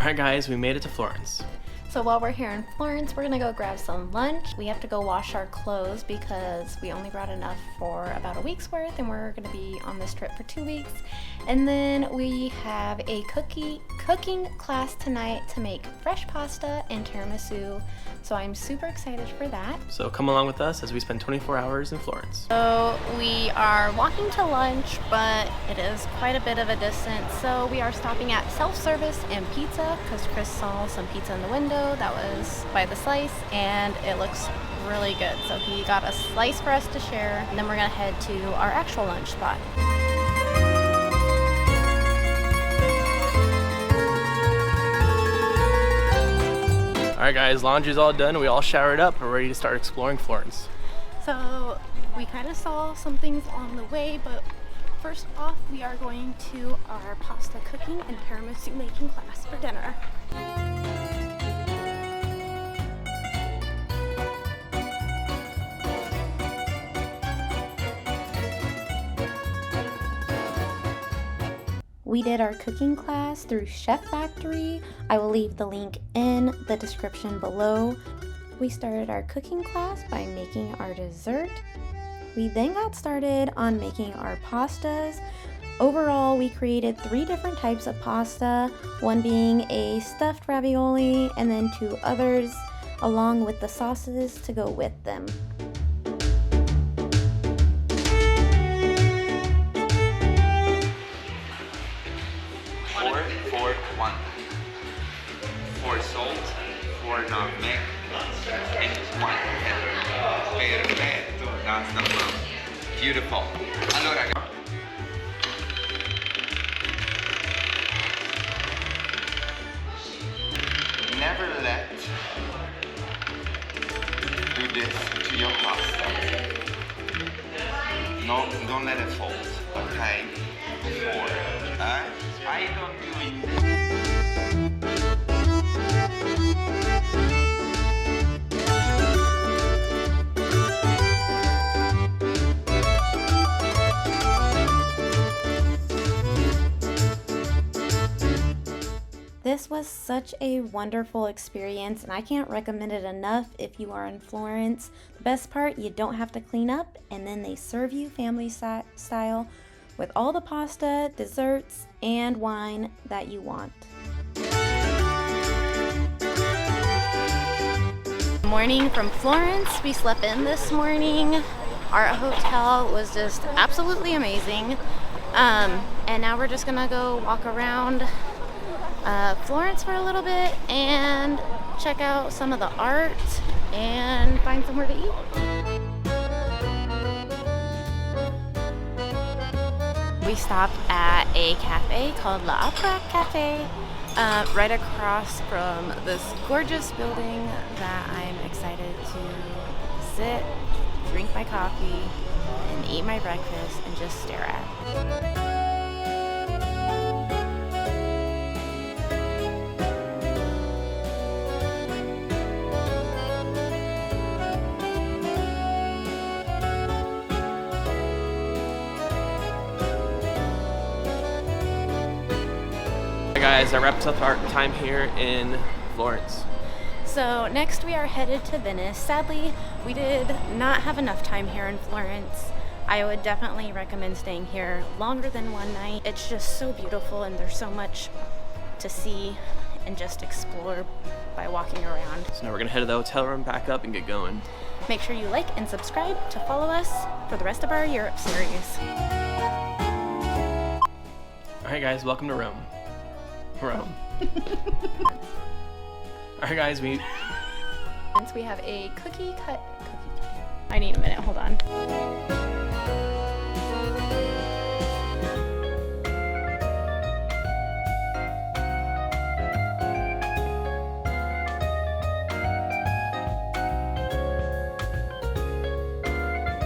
Alright guys, we made it to Florence. So while we're here in Florence, we're gonna go grab some lunch. We have to go wash our clothes because we only brought enough for about a week's worth, and we're gonna be on this trip for 2 weeks. And then we have a cooking class tonight to make fresh pasta and tiramisu. So I'm super excited for that. So come along with us as we spend 24 hours in Florence. So we are walking to lunch, but it is quite a bit of a distance. So we are stopping at self-service and pizza because Chris saw some pizza in the window that was by the slice and it looks really good. So he got a slice for us to share, and then we're gonna head to our actual lunch spot. Alright guys, laundry's all done. We all showered up. We're ready to start exploring Florence. So we kind of saw some things along the way, but first off, we are going to our pasta cooking and tiramisu making class for dinner. We did our cooking class through Chef Factory. I will leave the link in the description below. We started our cooking class by making our dessert. We then got started on making our pastas. Overall, we created 3 different types of pasta, one being a stuffed ravioli and then 2 others, along with the sauces to go with them. For salt, for nutmeg, and 1 pepper. Perfetto, that's the one. Beautiful. Allora, never do this to your pasta. No, don't let it fall. Okay? I don't do it. This was such a wonderful experience, and I can't recommend it enough if you are in Florence. The best part, you don't have to clean up, and then they serve you family style with all the pasta, desserts, and wine that you want. Morning from Florence. We slept in this morning. Our hotel was just absolutely amazing. And now we're just gonna go walk around Florence for a little bit and check out some of the art and find somewhere to eat. We stopped at a cafe called La Opera Cafe, right across from this gorgeous building that I'm excited to sit, drink my coffee, and eat my breakfast and just stare at. Guys, that wraps up our time here in Florence. So next we are headed to Venice. Sadly, we did not have enough time here in Florence. I would definitely recommend staying here longer than 1 night. It's just so beautiful and there's so much to see and just explore by walking around. So now we're gonna head to the hotel room, pack up, and get going. Make sure you like and subscribe to follow us for the rest of our Europe series. Alright guys, welcome to Rome. Alright guys, we have a cookie cut. I need a minute, hold on.